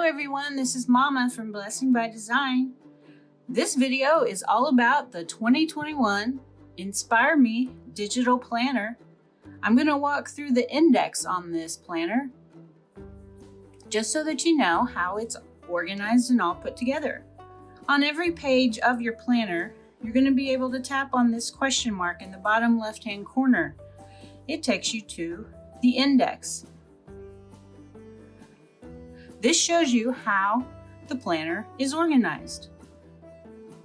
everyone, this is Mama from Blessing by Design. This video is all about the 2021 Inspire Me Digital Planner. I'm going to walk through the index on this planner just so that you know how it's organized and all put together. On every page of your planner, you're going to be able to tap on this question mark in the bottom left-hand corner. It takes you to the index. This shows you how the planner is organized.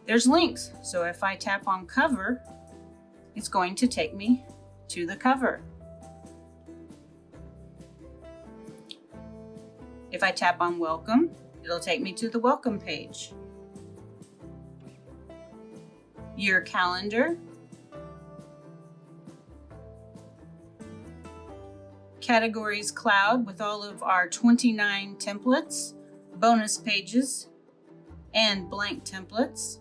There's links, so if I tap on cover, it's going to take me to the cover. If I tap on welcome, it'll take me to the welcome page. Year calendar. Categories cloud with all of our 29 templates, bonus pages, and blank templates.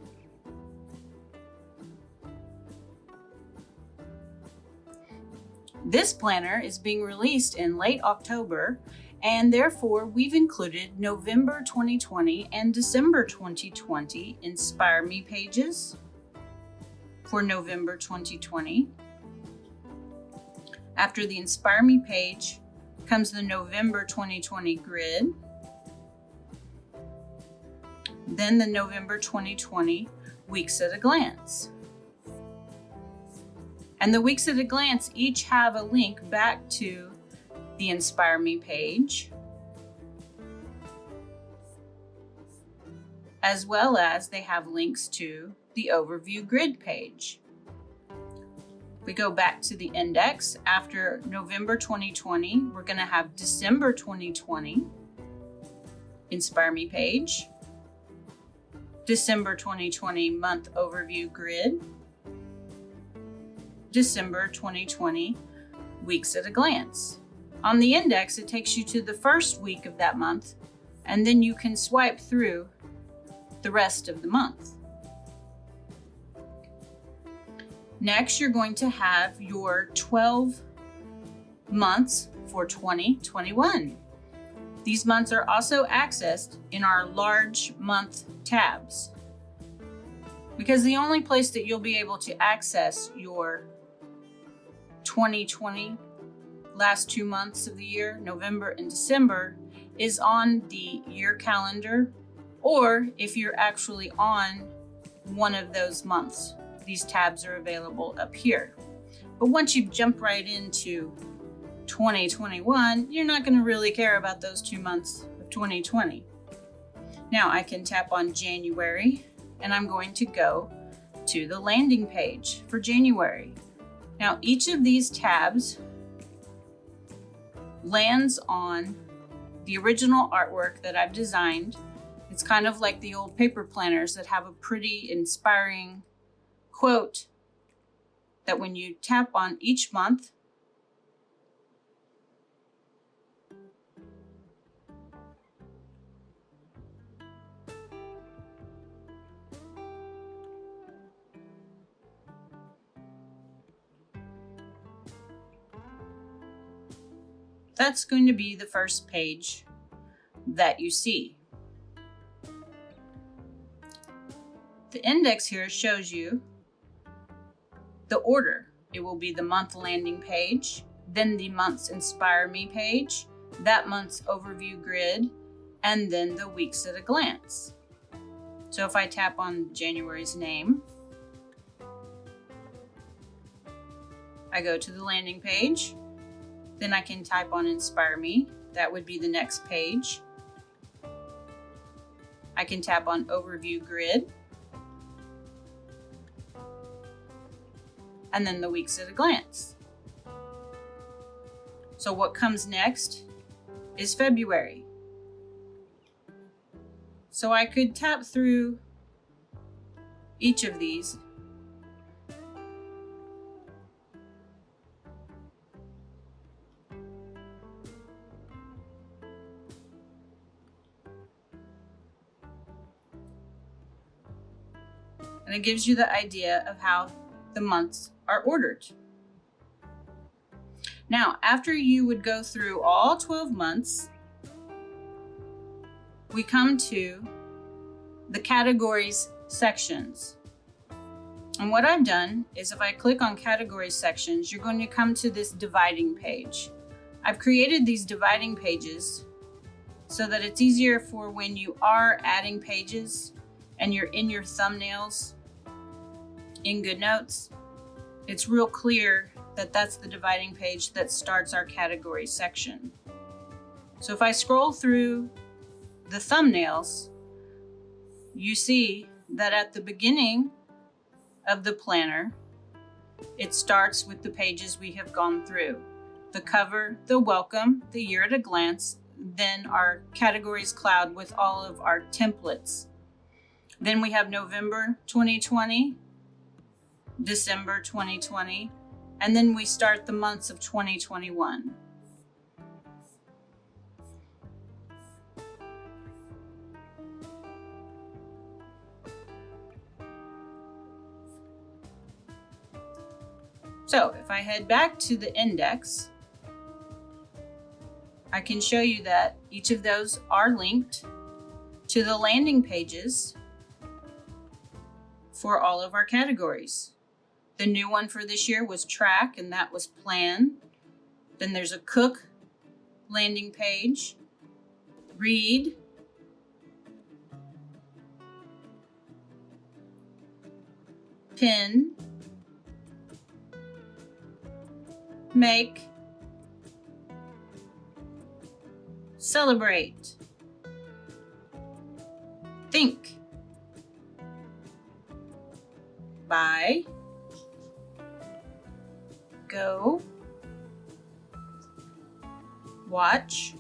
This planner is being released in late October, and therefore we've included November 2020 and December 2020 Inspire Me pages for November 2020. After the Inspire Me page comes the November 2020 grid, then the November 2020 Weeks at a Glance. And the Weeks at a Glance each have a link back to the Inspire Me page, as well as they have links to the Overview Grid page. We go back to the index. After November 2020, we're going to have December 2020 Inspire Me page, December 2020 Month Overview Grid, December 2020 Weeks at a Glance. On the index, it takes you to the first week of that month, and then you can swipe through the rest of the month. Next, you're going to have your 12 months for 2021. These months are also accessed in our large month tabs, because the only place that you'll be able to access your 2020 last 2 months of the year, November and December, is on the year calendar, or if you're actually on one of those months. These tabs are available up here. But once you jump right into 2021, you're not going to really care about those 2 months of 2020. Now I can tap on January, and I'm going to go to the landing page for January. Now each of these tabs lands on the original artwork that I've designed. It's kind of like the old paper planners that have a pretty inspiring quote that when you tap on each month, that's going to be the first page that you see. The index here shows you the order. It will be the month landing page, then the month's Inspire Me page, that month's overview grid, and then the Weeks at a Glance. So if I tap on January's name, I go to the landing page, then I can type on Inspire Me. That would be the next page. I can tap on Overview Grid, and then the Weeks at a Glance. So what comes next is February. So I could tap through each of these and it gives you the idea of how the months are ordered. Now, after you would go through all 12 months, we come to the categories sections. And what I've done is if I click on category sections, you're going to come to this dividing page. I've created these dividing pages so that it's easier for when you are adding pages and you're in your thumbnails in GoodNotes, it's real clear that that's the dividing page that starts our category section. So if I scroll through the thumbnails, you see that at the beginning of the planner, it starts with the pages we have gone through. The cover, the welcome, the year at a glance, then our categories cloud with all of our templates. Then we have November 2020, December 2020, and then we start the months of 2021. So if I head back to the index, I can show you that each of those are linked to the landing pages for all of our categories. The new one for this year was track, and that was plan. Then there's a cook landing page, read, pin, make, celebrate, think, buy, go, watch,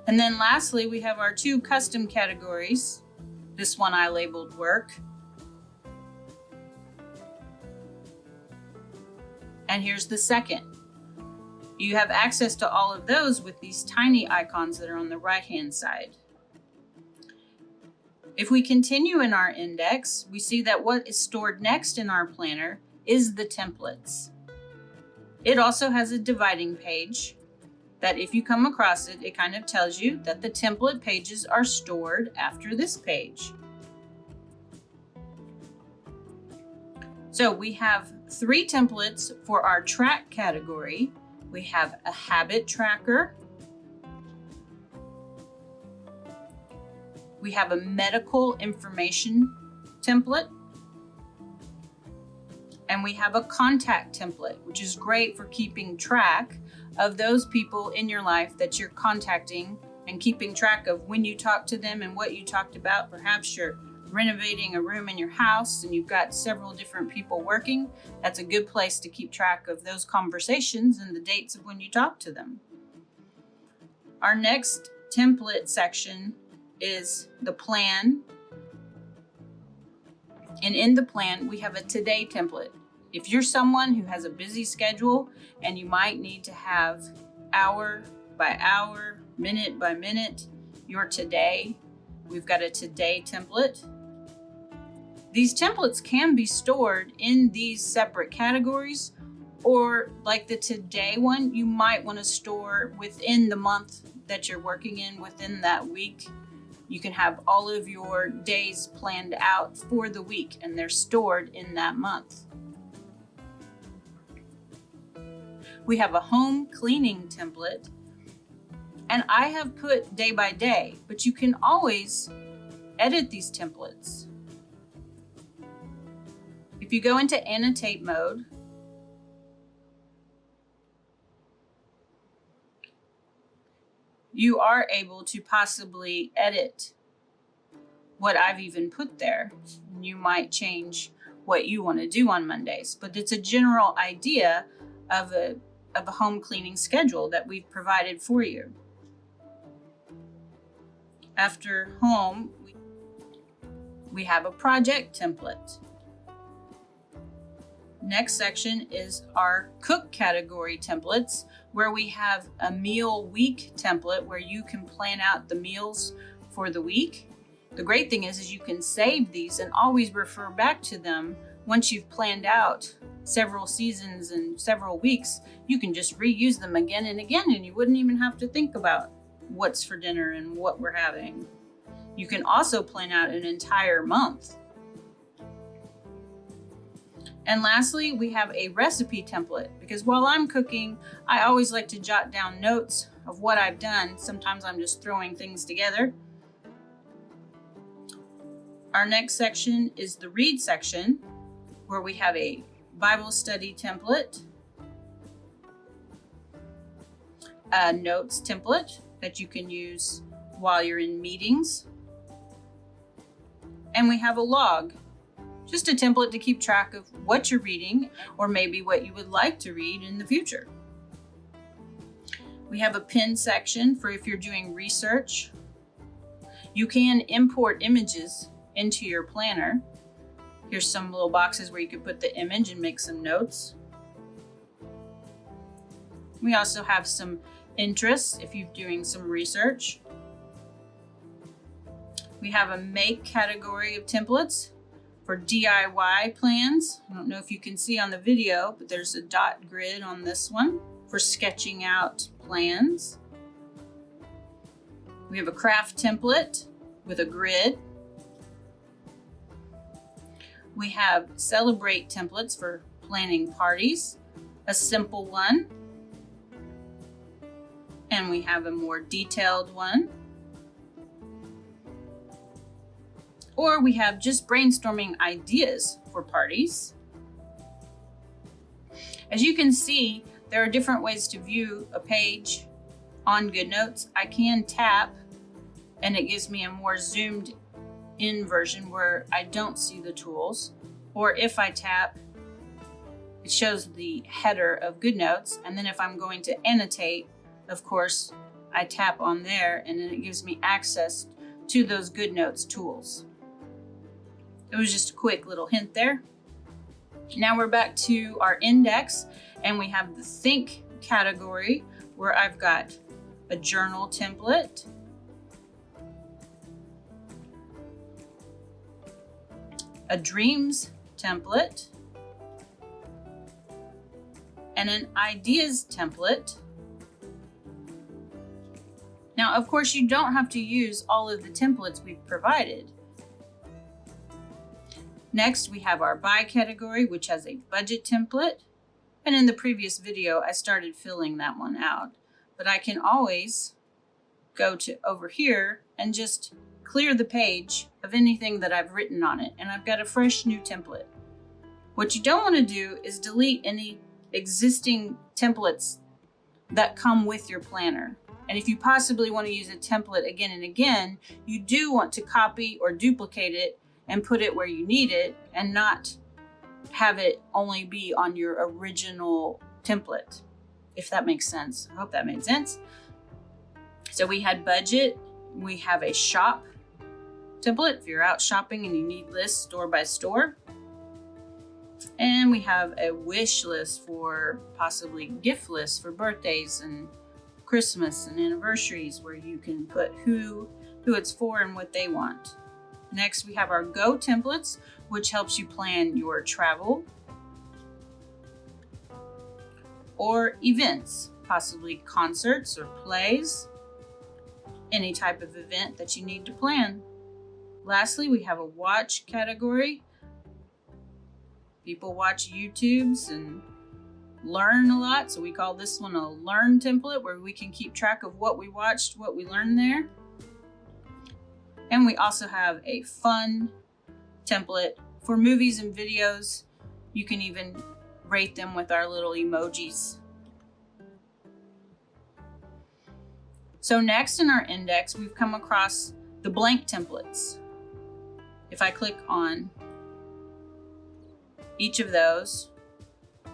and then lastly we have our two custom categories. This one I labeled work, and here's the second. You have access to all of those with these tiny icons that are on the right-hand side. If we continue in our index, we see that what is stored next in our planner is the templates. It also has a dividing page that if you come across it, it kind of tells you that the template pages are stored after this page. So we have 3 templates for our track category. We have a habit tracker. We have a medical information template. And we have a contact template, which is great for keeping track of those people in your life that you're contacting and keeping track of when you talk to them and what you talked about. Perhaps you're renovating a room in your house and you've got several different people working. That's a good place to keep track of those conversations and the dates of when you talk to them. Our next template section is the plan. And in the plan, we have a today template. If you're someone who has a busy schedule and you might need to have hour by hour, minute by minute, your today, we've got a today template. These templates can be stored in these separate categories, or like the today one, you might want to store within the month that you're working in, within that week. You can have all of your days planned out for the week and they're stored in that month. We have a home cleaning template, and I have put day by day, but you can always edit these templates. If you go into annotate mode, you are able to possibly edit what I've even put there. You might change what you want to do on Mondays, but it's a general idea of a home cleaning schedule that we've provided for you. After home, we have a project template. Next section is our cook category templates, where we have a meal week template where you can plan out the meals for the week. The great thing is you can save these and always refer back to them. Once you've planned out several seasons and several weeks, you can just reuse them again and again, and you wouldn't even have to think about what's for dinner and what we're having. You can also plan out an entire month. And lastly, we have a recipe template, because while I'm cooking, I always like to jot down notes of what I've done. Sometimes I'm just throwing things together. Our next section is the read section, where we have a Bible study template, a notes template that you can use while you're in meetings, and we have a log, just a template to keep track of what you're reading or maybe what you would like to read in the future. We have a pin section for if you're doing research. You can import images into your planner. Here's some little boxes where you can put the image and make some notes. We also have some interests if you're doing some research. We have a make category of templates for DIY plans. I don't know if you can see on the video, but there's a dot grid on this one for sketching out plans. We have a craft template with a grid. We have celebrate templates for planning parties, a simple one, and we have a more detailed one. Or we have just brainstorming ideas for parties. As you can see, there are different ways to view a page on GoodNotes. I can tap and it gives me a more zoomed in version where I don't see the tools. Or if I tap, it shows the header of GoodNotes. And then if I'm going to annotate, of course, I tap on there and then it gives me access to those GoodNotes tools. It was just a quick little hint there. Now we're back to our index and we have the think category where I've got a journal template, a dreams template, and an ideas template. Now, of course, you don't have to use all of the templates we've provided. Next, we have our buy category, which has a budget template. And in the previous video, I started filling that one out. But I can always go to over here and just clear the page of anything that I've written on it. And I've got a fresh new template. What you don't want to do is delete any existing templates that come with your planner. And if you possibly want to use a template again and again, you do want to copy or duplicate it and put it where you need it and not have it only be on your original template, if that makes sense. I hope that made sense. So we had budget, we have a shop template if you're out shopping and you need lists store by store. And we have a wish list for possibly gift lists for birthdays and Christmas and anniversaries where you can put who it's for and what they want. Next, we have our Go templates, which helps you plan your travel or events, possibly concerts or plays, any type of event that you need to plan. Lastly, we have a watch category. People watch YouTubes and learn a lot, so we call this one a learn template where we can keep track of what we watched, what we learned there. And we also have a fun template for movies and videos. You can even rate them with our little emojis. So next in our index, we've come across the blank templates. If I click on each of those,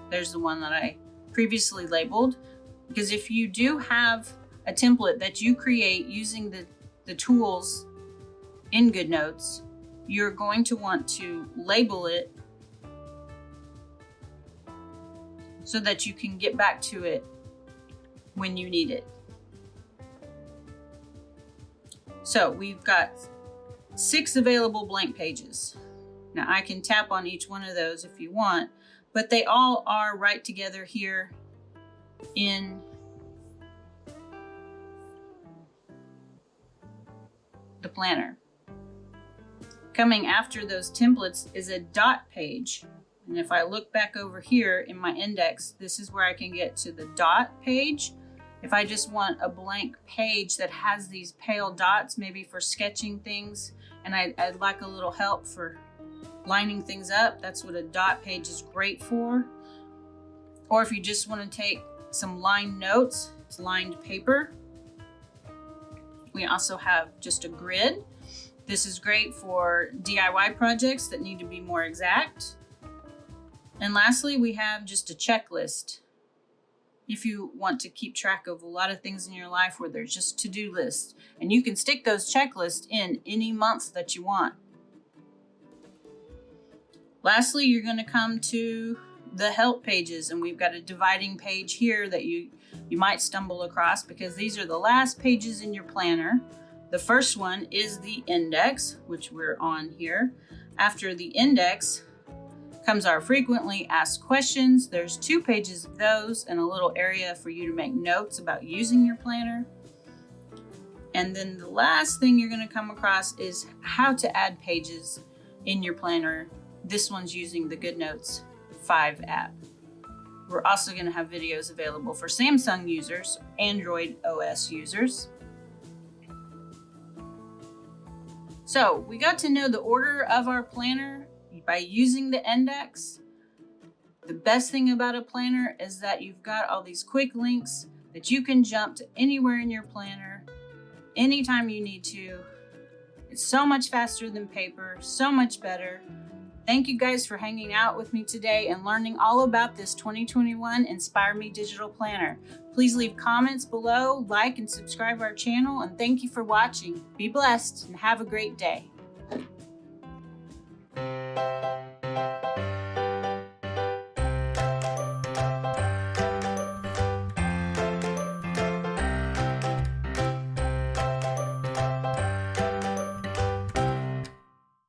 there's the one that I previously labeled. Because if you do have a template that you create using the tools in GoodNotes, you're going to want to label it so that you can get back to it when you need it. So we've got 6 available blank pages. Now I can tap on each one of those if you want, but they all are right together here in the planner. Coming after those templates is a dot page. And if I look back over here in my index, this is where I can get to the dot page. If I just want a blank page that has these pale dots, maybe for sketching things, and I'd like a little help for lining things up, that's what a dot page is great for. Or if you just want to take some lined notes, it's lined paper. We also have just a grid. This is great for DIY projects that need to be more exact. And lastly, we have just a checklist. If you want to keep track of a lot of things in your life where there's just to-do lists, and you can stick those checklists in any month that you want. Lastly, you're going to come to the help pages, and we've got a dividing page here that you might stumble across because these are the last pages in your planner. The first one is the index, which we're on here. After the index comes our frequently asked questions. There's 2 pages of those and a little area for you to make notes about using your planner. And then the last thing you're going to come across is how to add pages in your planner. This one's using the GoodNotes 5 app. We're also going to have videos available for Samsung users, Android OS users. So we got to know the order of our planner by using the index. The best thing about a planner is that you've got all these quick links that you can jump to anywhere in your planner, anytime you need to. It's so much faster than paper, so much better. Thank you guys for hanging out with me today and learning all about this 2021 Inspire Me Digital Planner. Please leave comments below, like and subscribe our channel, and thank you for watching. Be blessed and have a great day.